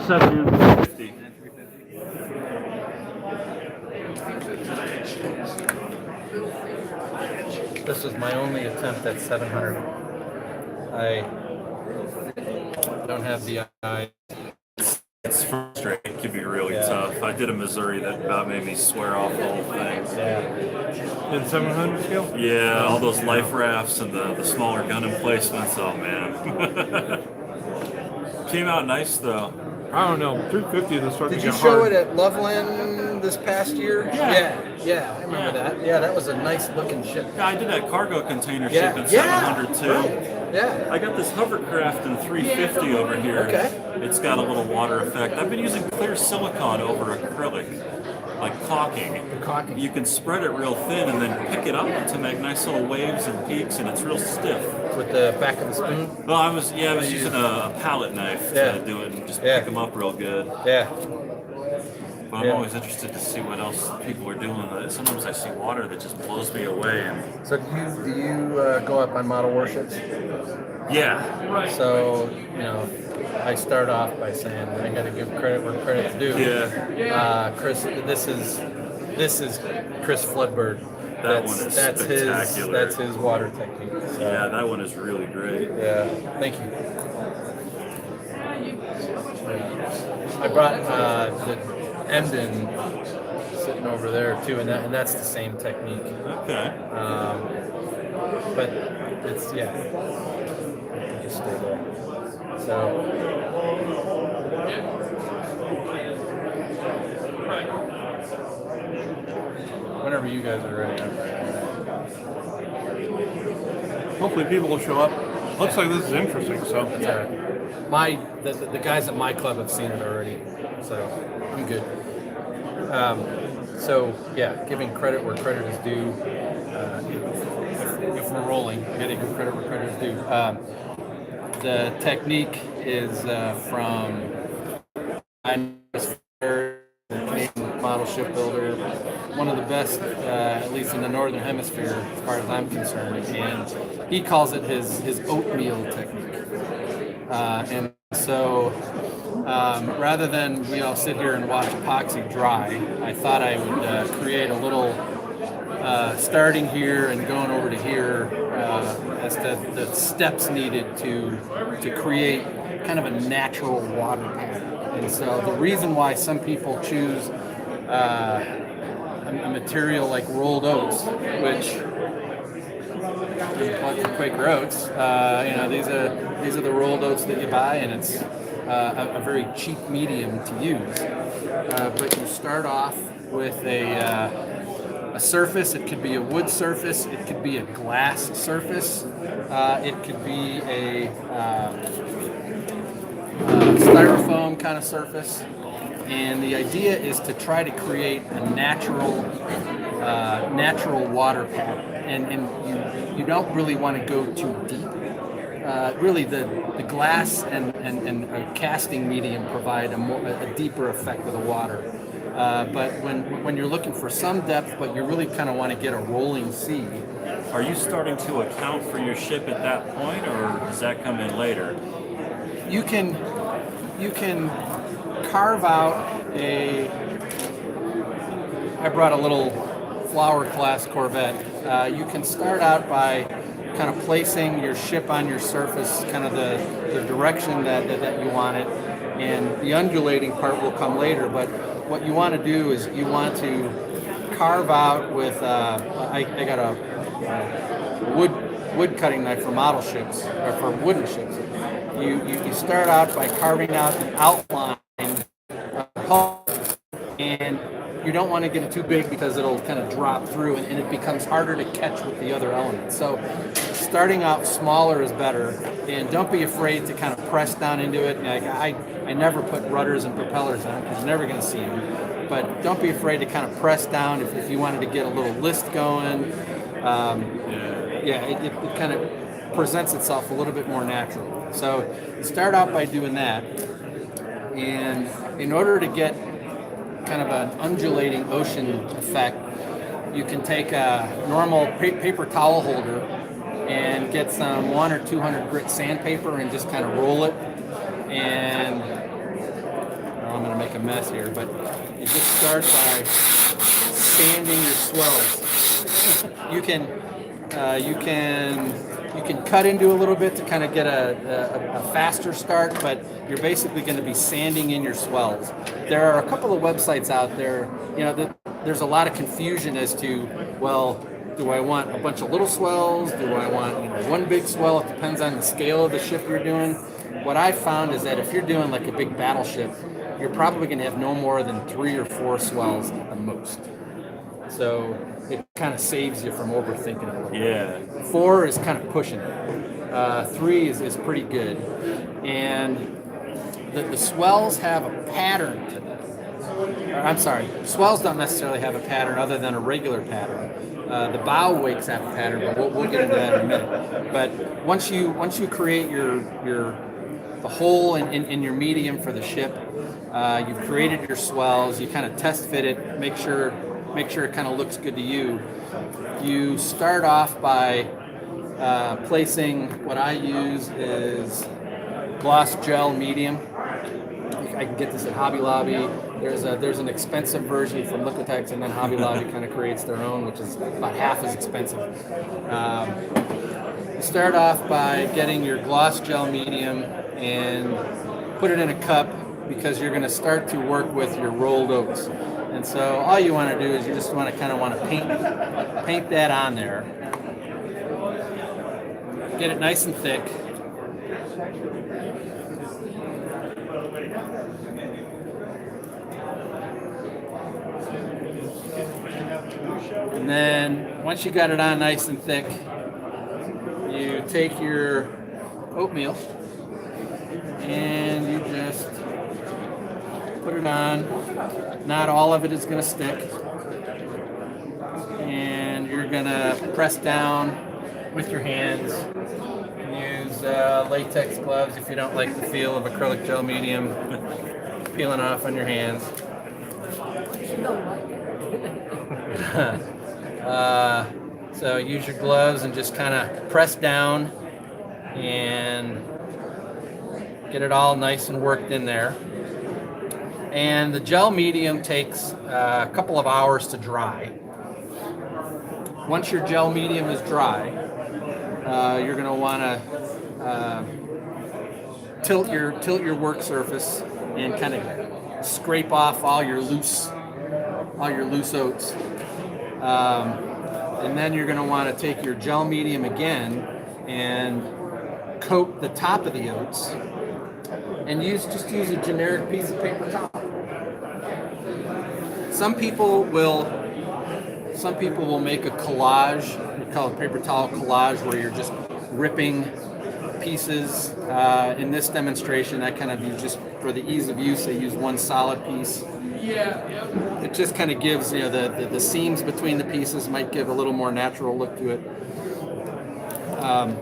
Seven and 350. This was my only attempt at 700. I don't have the eye. It's frustrating. It can be really tough. I did a Missouri that about made me swear off the whole thing. Yeah. In 700 scale? Yeah, all those life rafts and the smaller gun emplacements. Oh man. Came out nice though. I don't know. 350 is starting Did to you get show hard. it at Loveland this past year? Yeah, I remember that. Yeah, that was a nice looking ship. Yeah, I did that cargo container Yeah. ship at Yeah. 700 too. Right. Yeah. I got this hovercraft in 350 over here. Okay. It's got a little water effect. I've been using clear silicone over acrylic, like caulking. Caulking. You can spread it real thin and then pick it up to make nice little waves and peaks, and it's real stiff. With the back of the spoon? Well, I was using a palette knife to do it and just pick them up real good. Yeah. But I'm always interested to see what else people are doing. Sometimes I see water that just blows me away. And So do you go up on model warships? yeah. So, I start off by saying I got to give credit where credit's due. Yeah. Chris, this is Chris Floodbird. That one is spectacular. That's his water technique. So, Yeah, that one is really great. yeah. Thank you. I brought the Emden sitting over there too, and that's the same technique. Okay. But it's just stay there. So. Whenever you guys are ready, I'm ready. Hopefully people will show up. Looks like this is interesting, so. Yeah. The guys at my club have seen it already, so I'm good. Giving credit where credit is due. If we're rolling, I gotta give credit where credit is due. The technique is from Canadian model shipbuilder, one of the best, at least in the northern hemisphere, as far as I'm concerned. And he calls it his oatmeal technique. And so, rather than we all sit here and watch epoxy dry, I thought I would create a little starting here and going over to here as the steps needed to create kind of a natural water pattern. And so the reason why some people choose a material like rolled oats, which Quaker oats, these are the rolled oats that you buy, and it's a very cheap medium to use. But you start off with a surface. It could be a wood surface. It could be a glass surface. It could be a styrofoam kind of surface. And the idea is to try to create a natural water pattern. And you don't really want to go too deep. Really, the glass and a casting medium provide a deeper effect with the water. But when you're looking for some depth, but you really kind of want to get a rolling sea. Are you starting to account for your ship at that point, or does that come in later? You can carve out I brought a little flower class Corvette. You can start out by kind of placing your ship on your surface, kind of the direction that you want it, and the undulating part will come later. But what you want to do is you want to carve out with I got a wood cutting knife for model ships or for wooden ships. You start out by carving out the outline of the hull, and you don't want to get it too big because it'll kind of drop through and it becomes harder to catch with the other elements. So starting out smaller is better, and don't be afraid to kind of press down into it. Like I never put rudders and propellers on because you're never going to see them, but don't be afraid to kind of press down if you wanted to get a little list going. It kind of presents itself a little bit more natural. So you start out by doing that, and in order to get kind of an undulating ocean effect, you can take a normal paper towel holder and get some 100 or 200 grit sandpaper and just kind of roll it. And I'm going to make a mess here, but you just start by sanding your swells. You can cut into a little bit to kind of get a faster start, but you're basically going to be sanding in your swells. There are a couple of websites out there, there's a lot of confusion as to, well, do I want a bunch of little swells? Do I want one big swell? It depends on the scale of the ship you're doing. What I found is that if you're doing like a big battleship, you're probably going to have no more than 3 or 4 swells at the most. So it kind of saves you from overthinking it a little bit. Yeah. 4 is kind of pushing it. 3 is pretty good. And the swells have a pattern to them. I'm sorry, swells don't necessarily have a pattern other than a regular pattern. The bow wakes have a pattern, but we'll get into that in a minute. But once you create the hole in your medium for the ship, you've created your swells. You kind of test fit it, make sure it kind of looks good to you. You start off by placing what I use is gloss gel medium. I can get this at Hobby Lobby. There's an expensive version from Liquitex, and then Hobby Lobby kind of creates their own, which is about half as expensive. You start off by getting your gloss gel medium and put it in a cup because you're going to start to work with your rolled oats. And so all you want to do is you just want to paint that on there. Get it nice and thick. And then once you got it on nice and thick, you take your oatmeal and you just put it on. Not all of it is going to stick. And you're going to press down with your hands. Use latex gloves if you don't like the feel of acrylic gel medium peeling off on your hands. So use your gloves and just kind of press down and get it all nice and worked in there. And the gel medium takes a couple of hours to dry. Once your gel medium is dry, you're going to want to tilt your work surface and kind of scrape off all your loose oats. And then you're going to want to take your gel medium again and coat the top of the oats, and use a generic piece of paper towel. Some people will make a collage. We call it paper towel collage, where you're just ripping pieces. In this demonstration, I kind of use, just for the ease of use, I use one solid piece. It just kind of gives, the seams between the pieces might give a little more natural look to it.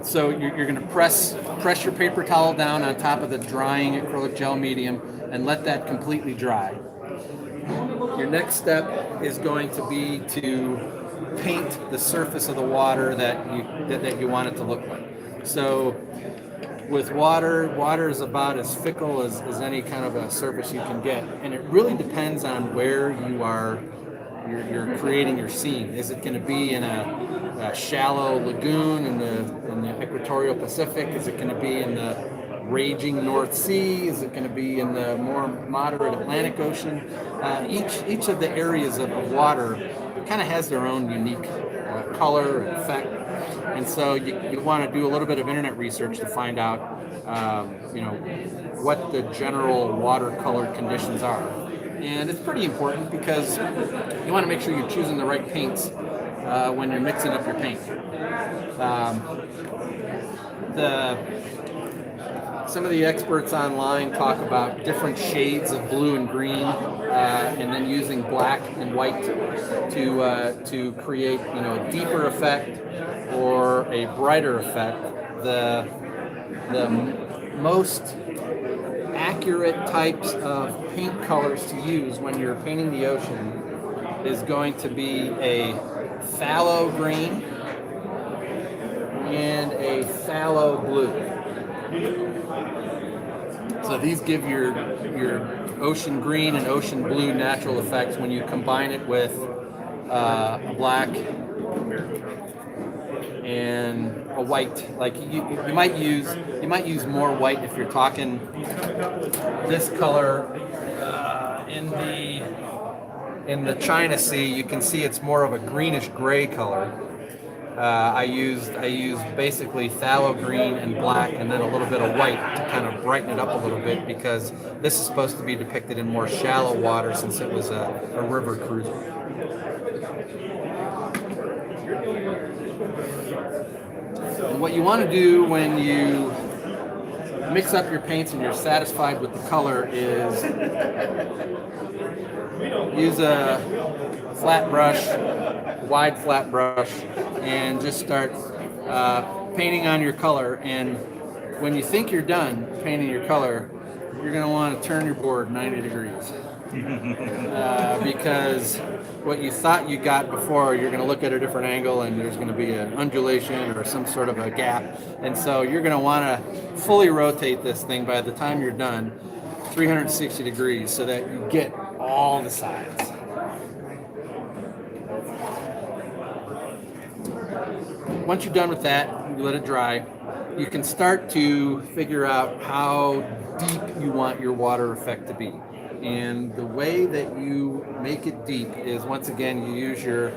So you're going to press your paper towel down on top of the drying acrylic gel medium and let that completely dry. Your next step is going to be to paint the surface of the water that you want it to look like. So with water is about as fickle as any kind of a surface you can get, and it really depends on where you're creating your scene. Is it going to be in a shallow lagoon in the equatorial Pacific? Is it going to be in the raging North Sea? Is it going to be in the more moderate Atlantic Ocean? Each of the areas of water kind of has their own unique color and effect. And so you want to do a little bit of internet research to find out, what the general watercolor conditions are. And it's pretty important because you want to make sure you're choosing the right paints when you're mixing up your paint. Some of the experts online talk about different shades of blue and green, and then using black and white to create a deeper effect or a brighter effect. The most accurate types of paint colors to use when you're painting the ocean is going to be a phthalo green and a phthalo blue. So these give your ocean green and ocean blue natural effects when you combine it with a black and a white. Like you might use more white if you're talking this color in the China Sea. You can see it's more of a greenish gray color. I used basically phthalo green and black, and then a little bit of white to kind of brighten it up a little bit, because this is supposed to be depicted in more shallow water since it was a river cruiser. And what you want to do when you mix up your paints and you're satisfied with the color is use a flat brush, wide flat brush, and just start painting on your color. And when you think you're done painting your color, you're going to want to turn your board 90 degrees. Because what you thought you got before, you're going to look at a different angle and there's going to be an undulation or some sort of a gap. And so you're going to want to fully rotate this thing by the time you're done 360 degrees so that you get all the sides. Once you're done with that, you let it dry. You can start to figure out how deep you want your water effect to be. And the way that you make it deep is, once again, you use your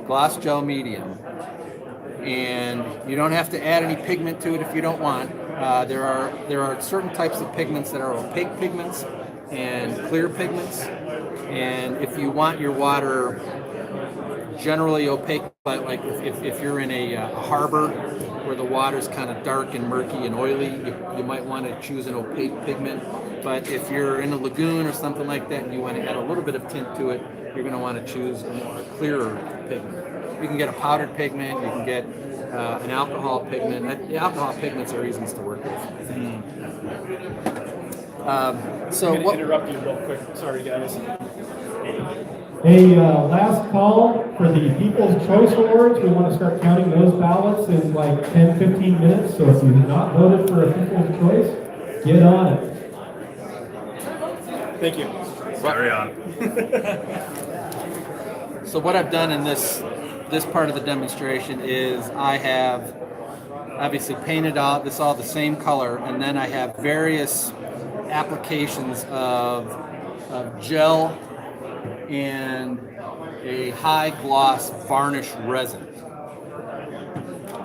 gloss gel medium. And you don't have to add any pigment to it if you don't want. There are certain types of pigments that are opaque pigments and clear pigments. And if you want your water generally opaque, but like if you're in a harbor where the water's kind of dark and murky and oily, you might want to choose an opaque pigment. But if you're in a lagoon or something like that and you want to add a little bit of tint to it, you're going to want to choose a more clearer pigment. You can get a powdered pigment, you can get an alcohol pigment. The alcohol pigments are easiest to work with. So I'm going to interrupt you real quick. Sorry, guys. Hey, last call for the People's Choice Awards. We want to start counting those ballots in like 10, 15 minutes. So if you have not voted for a People's Choice, get on it. Thank you. Carry on. So what I've done in this part of the demonstration is I have obviously painted out this all the same color, and then I have various applications of gel and a high gloss varnish resin.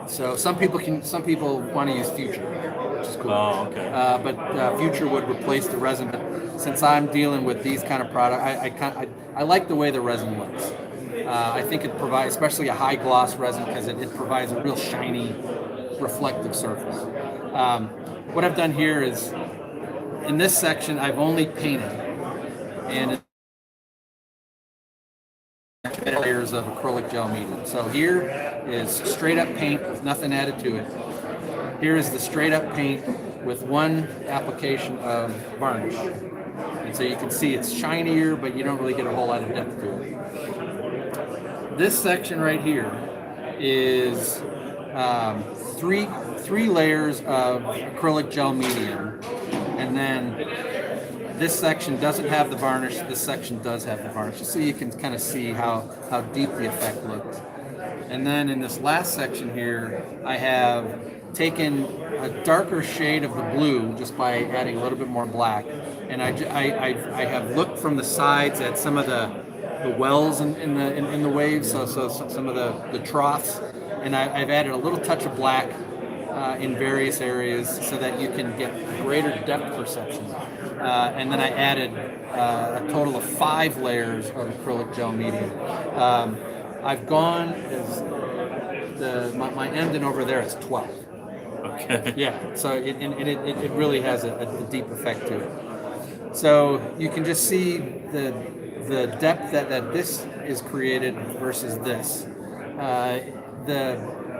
So some people want to use Future, which is cool. Oh, okay. But Future would replace the resin. But since I'm dealing with these kind of product, I like the way the resin looks. I think it provides, especially a high gloss resin, because it provides a real shiny, reflective surface. What I've done here is, in this section, I've only painted, and layers of acrylic gel medium. So here is straight up paint with nothing added to it. Here is the straight up paint with one application of varnish. And so you can see it's shinier, but you don't really get a whole lot of depth to it. This section right here is three layers of acrylic gel medium, and then this section doesn't have the varnish. This section does have the varnish, so you can kind of see how deep the effect looks. And then in this last section here, I have taken a darker shade of the blue just by adding a little bit more black, and I have looked from the sides at some of the wells in the waves, so some of the troughs, and I've added a little touch of black in various areas so that you can get greater depth perception. And then I added a total of 5 layers of acrylic gel medium. I've gone as my ending over there is 12. Okay. Yeah, so it really has a deep effect to it. So you can just see the depth that this is created versus this.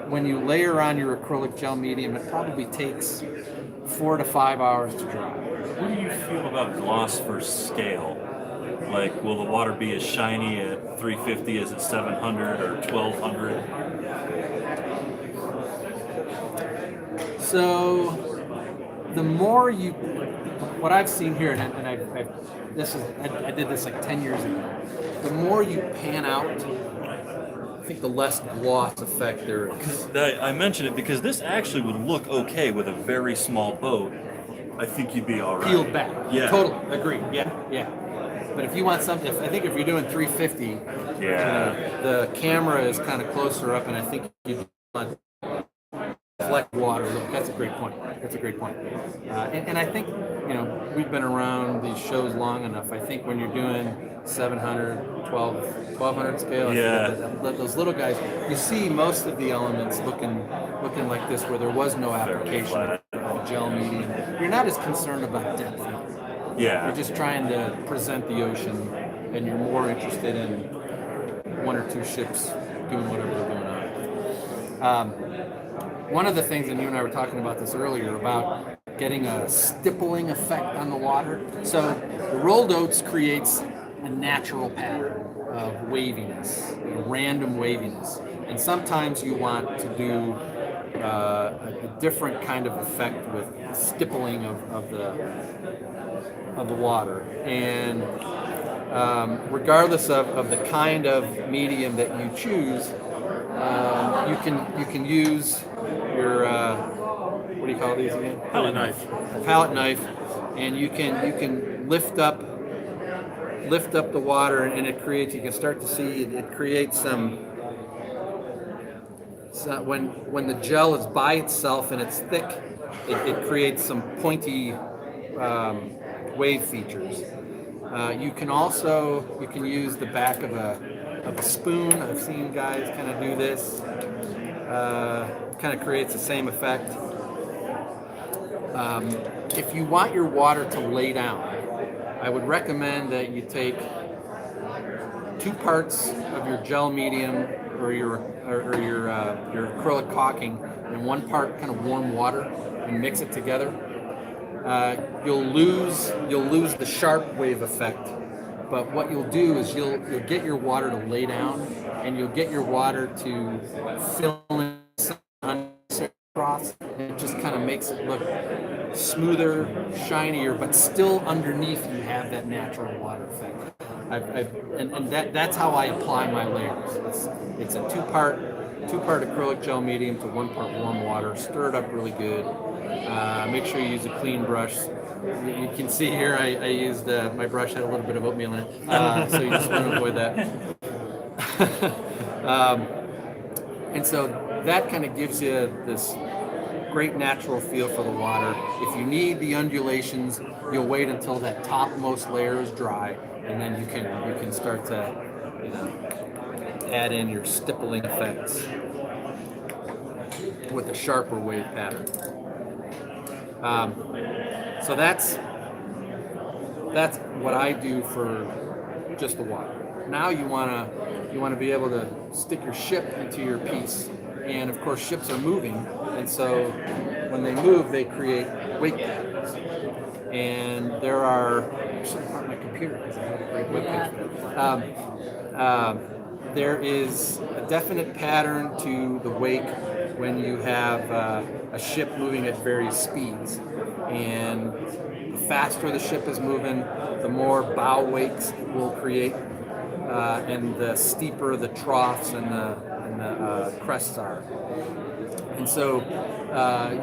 When you layer on your acrylic gel medium, it probably takes 4 to 5 hours to dry. What do you feel about gloss versus scale? Like, will the water be as shiny at 350 as at 700 or 1200? So the more you, what I've seen here, and I did this like 10 years ago. The more you pan out, I think the less gloss effect there is. I mentioned it because this actually would look okay with a very small boat. I think you'd be all right. Peeled back. Yeah. Totally. Agreed. Yeah. Yeah. But if you want something, I think if you're doing 350, the camera is kind of closer up, and I think you want reflect water. That's a great point. That's a great point. And I think, we've been around these shows long enough. I think when you're doing 700, 1200 scale, those little guys, you see most of the elements looking like this, where there was no application of a gel medium. You're not as concerned about depth. Yeah. You're just trying to present the ocean, and you're more interested in one or two ships doing whatever they're doing on it. One of the things, and you and I were talking about this earlier, about getting a stippling effect on the water. So the rolled oats creates a natural pattern of waviness, random waviness. And sometimes you want to do a different kind of effect with stippling of the water. And regardless of the kind of medium that you choose, you can use your what do you call these again? Palette knife. Palette knife, and you can lift up the water, and it creates. You can start to see it creates some. So when the gel is by itself and it's thick, it creates some pointy wave features. You can use the back of a spoon. I've seen guys kind of do this. Kind of creates the same effect. If you want your water to lay down, I would recommend that you take 2 parts of your gel medium or your acrylic caulking and 1 part kind of warm water and mix it together. You'll lose the sharp wave effect, but what you'll do is you'll get your water to lay down, and you'll get your water to fill in across, and it just kind of makes it look smoother, shinier, but still underneath you have that natural water effect. That's how I apply my layers. It's a 2-part acrylic gel medium to 1 part warm water. Stir it up really good. Make sure you use a clean brush. You can see here I used my brush had a little bit of oatmeal in it, so you just want to avoid that. And so that kind of gives you this great natural feel for the water. If you need the undulations, you'll wait until that topmost layer is dry, and then you can start to add in your stippling effects with a sharper wave pattern. So that's what I do for just the water. Now you want to be able to stick your ship into your piece, and of course ships are moving, and so when they move they create wake patterns. And there are, I should have brought my computer because I had a great webpage for that. There is a definite pattern to the wake when you have a ship moving at various speeds, and the faster the ship is moving, the more bow wakes it will create, and the steeper the troughs and the crests are. And so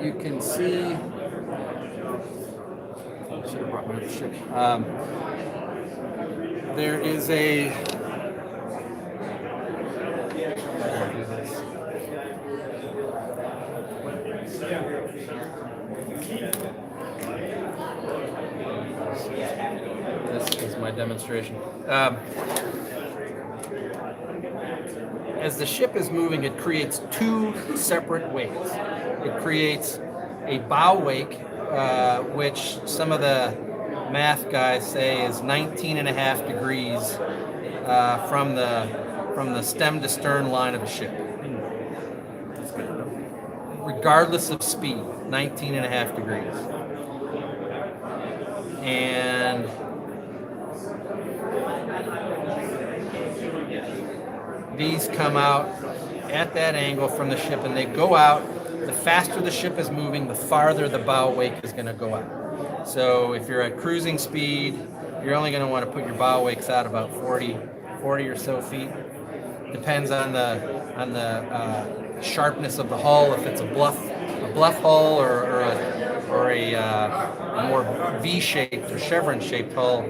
you can see. I should have brought my other ship. There is a. This is my demonstration. As the ship is moving, it creates 2 separate wakes. It creates a bow wake, which some of the math guys say is 19.5 degrees from the stem to stern line of a ship. Regardless of speed, 19.5 degrees. And these come out at that angle from the ship, and they go out the faster the ship is moving, the farther the bow wake is going to go out. So if you're at cruising speed, you're only going to want to put your bow wakes out about 40 or so feet. Depends on the sharpness of the hull. If it's a bluff hull or a more V-shaped or chevron-shaped hull,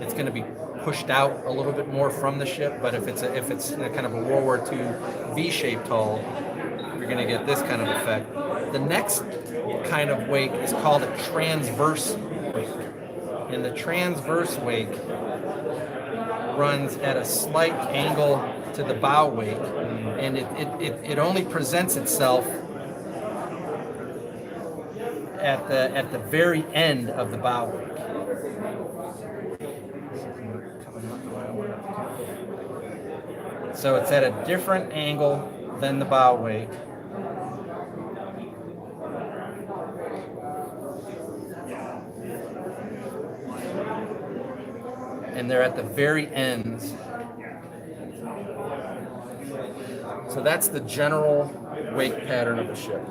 it's gonna be pushed out a little bit more from the ship. But if it's kind of a World War II V-shaped hull, you're gonna get this kind of effect. The next kind of wake is called a transverse wake, and the transverse wake runs at a slight angle to the bow wake, and it only presents itself at the very end of the bow wake. So it's at a different angle than the bow wake. And they're at the very ends. So that's the general wake pattern of the ship.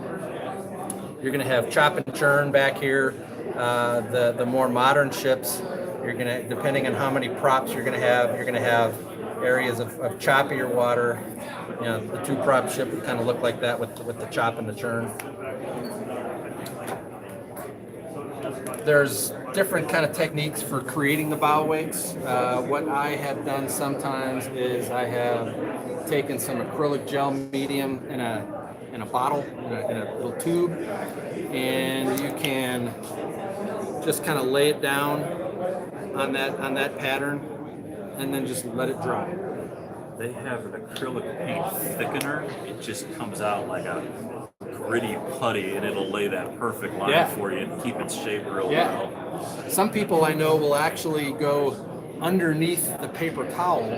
You're going to have chop and churn back here. The more modern ships, you're going to, depending on how many props you're going to have areas of choppier water. You know, the 2-prop ship would kind of look like that with the chop and the churn. There's different kind of techniques for creating the bow wakes. What I have done sometimes is I have taken some acrylic gel medium in a bottle, in a little tube, and you can just kind of lay it down on that pattern, and then just let it dry. They have an acrylic paint thickener. It just comes out like a gritty putty, and it'll lay that perfect line for you and keep its shape real well. Some people I know will actually go underneath the paper towel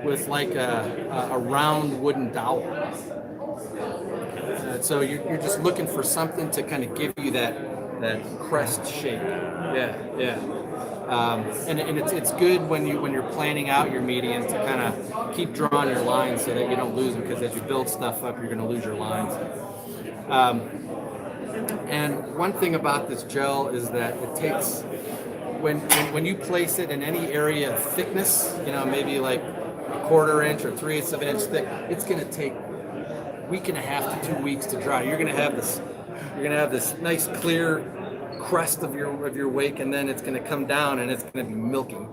with like a round wooden dowel. So you're just looking for something to kind of give you that crest shape. And it's good when you're planning out your medium to kind of keep drawing your lines so that you don't lose them, because as you build stuff up, you're going to lose your lines. And one thing about this gel is that it takes, when you place it in any area of thickness, maybe like a 1/4 inch or 3/8 of an inch thick, it's going to take a week and a half to 2 weeks to dry. You're going to have this nice clear crest of your wake, and then it's going to come down and it's going to be milking.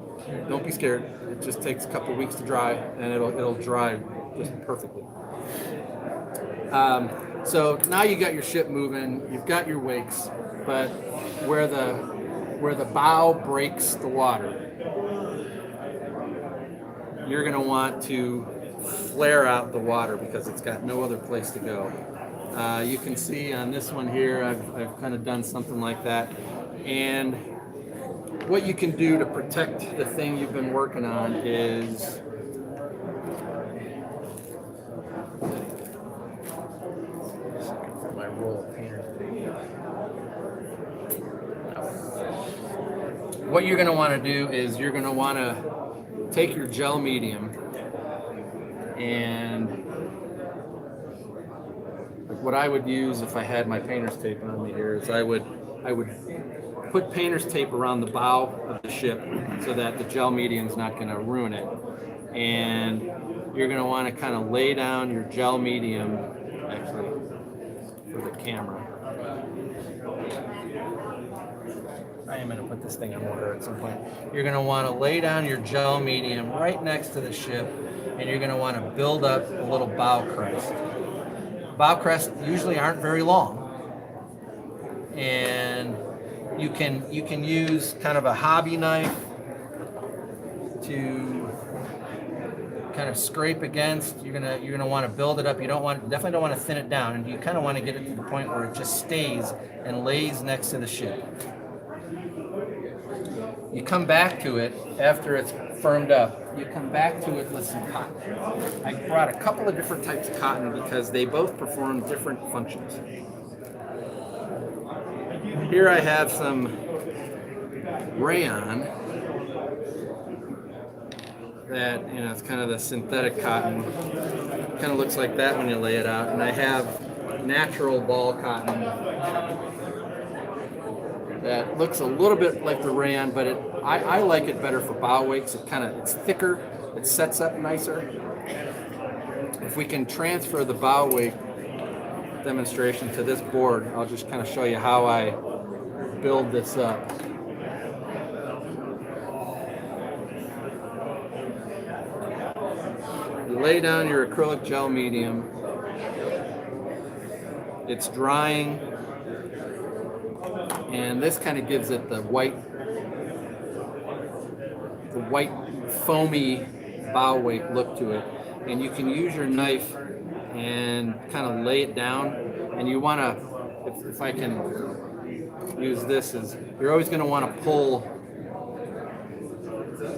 Don't be scared. It just takes a couple weeks to dry, and it'll dry just perfectly. So now you got your ship moving, you've got your wakes, but where the bow breaks the water, you're going to want to flare out the water because it's got no other place to go. You can see on this one here, I've kind of done something like that. And what you can do to protect the thing you've been working on is my roll of painter's tape. What you're going to want to do is you're going to want to take your gel medium, and what I would use if I had my painter's tape on me here is I would put painter's tape around the bow of the ship so that the gel medium's not going to ruin it. And you're going to want to kind of lay down your gel medium, actually, for the camera. I am going to put this thing on water at some point. You're going to want to lay down your gel medium right next to the ship, and you're going to want to build up a little bow crest. Bow crests usually aren't very long, and you can use kind of a hobby knife to kind of scrape against. You're gonna want to build it up. Definitely don't want to thin it down, and you kind of want to get it to the point where it just stays and lays next to the ship. You come back to it after it's firmed up. You come back to it with some cotton. I brought a couple of different types of cotton because they both perform different functions. Here I have some rayon. that, it's kind of the synthetic cotton. Kind of looks like that when you lay it out. And I have natural ball cotton that looks a little bit like the rayon, but I like it better for bow wakes. It's thicker, it sets up nicer. If we can transfer the bow wake demonstration to this board, I'll just kind of show you how I build this up. You lay down your acrylic gel medium. It's drying, and this kind of gives it the white foamy bow wake look to it. And you can use your knife and kind of lay it down. And you want to, if I can use this, is you're always going to want to pull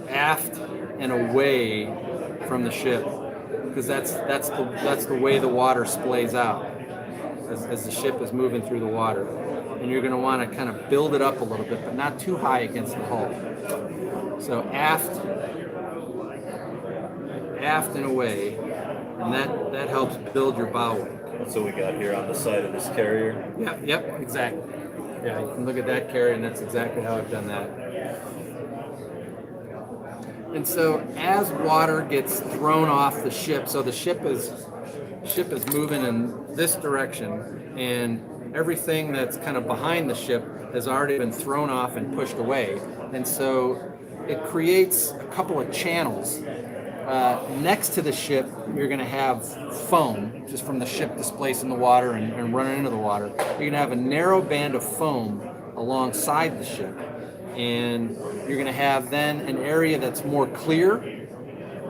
aft and away from the ship, because that's the way the water splays out as the ship is moving through the water. And you're going to want to kind of build it up a little bit, but not too high against the hull. So aft and away, and that helps build your bow wake. That's what we got here on the side of this carrier. Yep, exactly. Yeah, you can look at that carrier, and that's exactly how I've done that. And so as water gets thrown off the ship, so the ship is moving in this direction, and everything that's kind of behind the ship has already been thrown off and pushed away. And so it creates a couple of channels. Next to the ship, you're going to have foam, just from the ship displacing the water and running into the water. You're going to have a narrow band of foam alongside the ship. And you're going to have then an area that's more clear,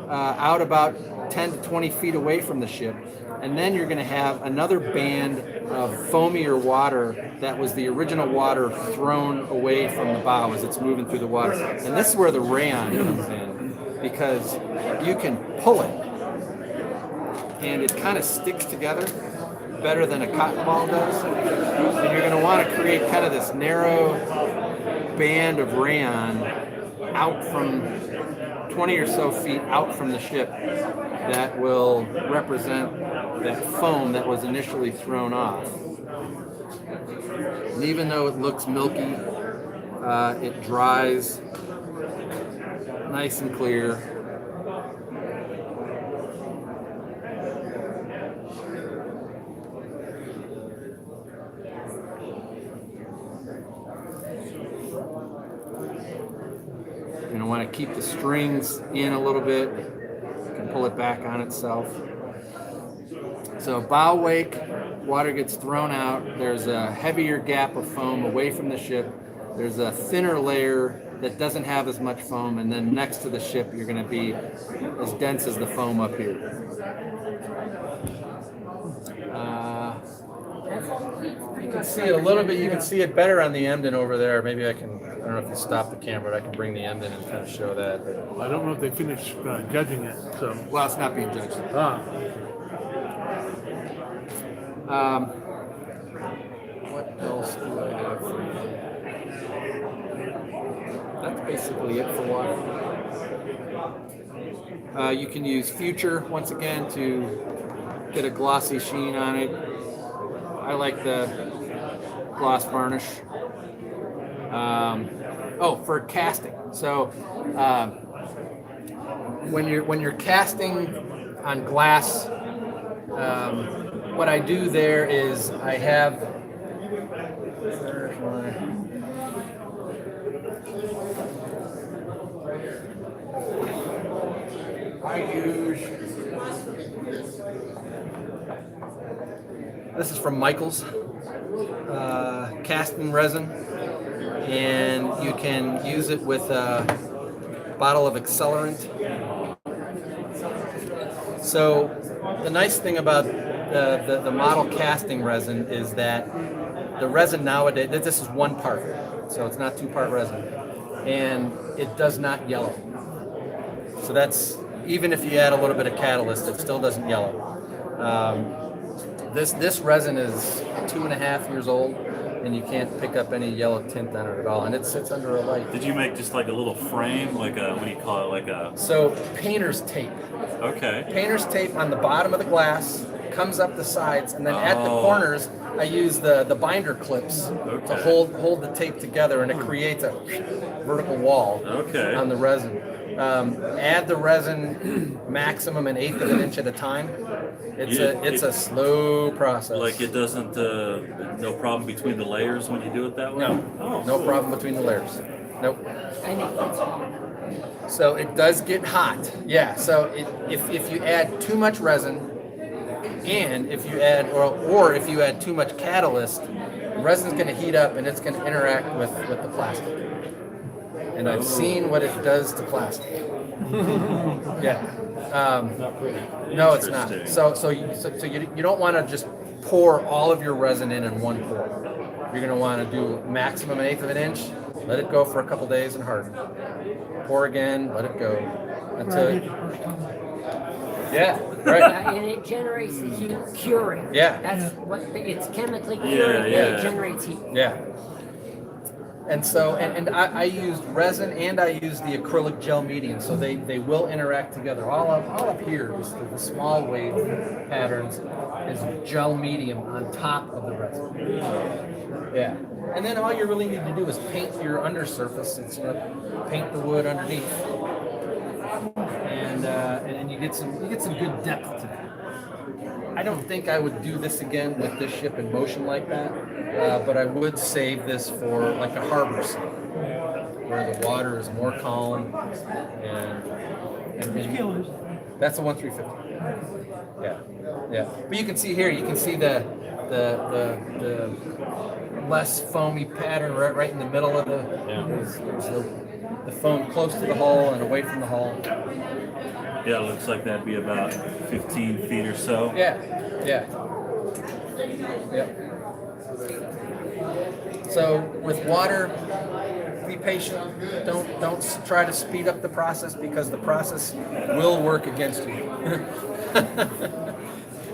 out about 10 to 20 feet away from the ship. And then you're going to have another band of foamier water that was the original water thrown away from the bow as it's moving through the water. And this is where the rayon comes in, because you can pull it and it kind of sticks together better than a cotton ball does. And you're going to want to create kind of this narrow band of rayon out from 20 or so feet out from the ship that will represent that foam that was initially thrown off. And even though it looks milky, it dries nice and clear. You're going to want to keep the strings in a little bit. You can pull it back on itself. So bow wake, water gets thrown out. There's a heavier gap of foam away from the ship. There's a thinner layer that doesn't have as much foam, and then next to the ship you're going to be as dense as the foam up here. You can see it a little bit. You can see it better on the Emden over there. Maybe I don't know if you stop the camera, but I can bring the Emden and kind of show that. I don't know if they finished judging it. So. Well, it's not being judged. What else do I have for you? That's basically it for water. You can use Future once again to get a glossy sheen on it. I like the gloss varnish. For casting. So when you're casting on glass, what I do there is I have this is from Michael's casting resin, and you can use it with a bottle of accelerant. So the nice thing about the model casting resin is that the resin nowadays, this is one part, so it's not two-part resin, and it does not yellow. So that's, even if you add a little bit of catalyst, it still doesn't yellow. This resin is 2.5 years old, and you can't pick up any yellow tint on it at all. And it sits under a light. Did you make just like a little frame, like a, what do you call it, like a? So painter's tape. Okay. Painter's tape on the bottom of the glass, comes up the sides, and then at the corners, I use the binder clips to hold the tape together, and it creates a vertical wall on the resin. Add the resin maximum an eighth of an inch at a time. It's a slow process. Like it doesn't, no problem between the layers when you do it that way? No, no problem between the layers. Nope. So it does get hot. Yeah, so if you add too much resin, and if you add, or if you add too much catalyst, the resin's going to heat up and it's going to interact with the plastic. And I've seen what it does to plastic. Yeah. Not pretty. No, it's not. So you don't want to just pour all of your resin in one pour. You're going to want to do maximum an eighth of an inch. Let it go for a couple days and harden. Pour again. Let it go until. Yeah, right. And it generates the heat curing. Yeah. That's what it's chemically curing. It generates heat. Yeah. And so, and I used resin and I used the acrylic gel medium, so they will interact together. All up here is the small wave patterns is gel medium on top of the resin. Yeah. And then all you really need to do is paint your undersurface. It's paint the wood underneath. And you get some good depth to that. I don't think I would do this again with this ship in motion like that, but I would save this for like a harbor scene where the water is more calm and that's a 1/350. Yeah. But you can see here, you can see the less foamy pattern right in the middle of there's the foam close to the hull and away from the hull. Yeah, it looks like that'd be about 15 feet or so. Yeah. So with water, be patient. Don't try to speed up the process because the process will work against you.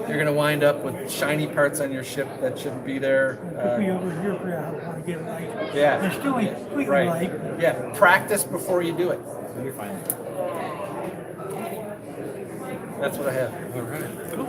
You're going to wind up with shiny parts on your ship that shouldn't be there. Yeah. They're still completely Right. light. Yeah. Practice before you do it. You're fine. That's what I have. All right. Cool.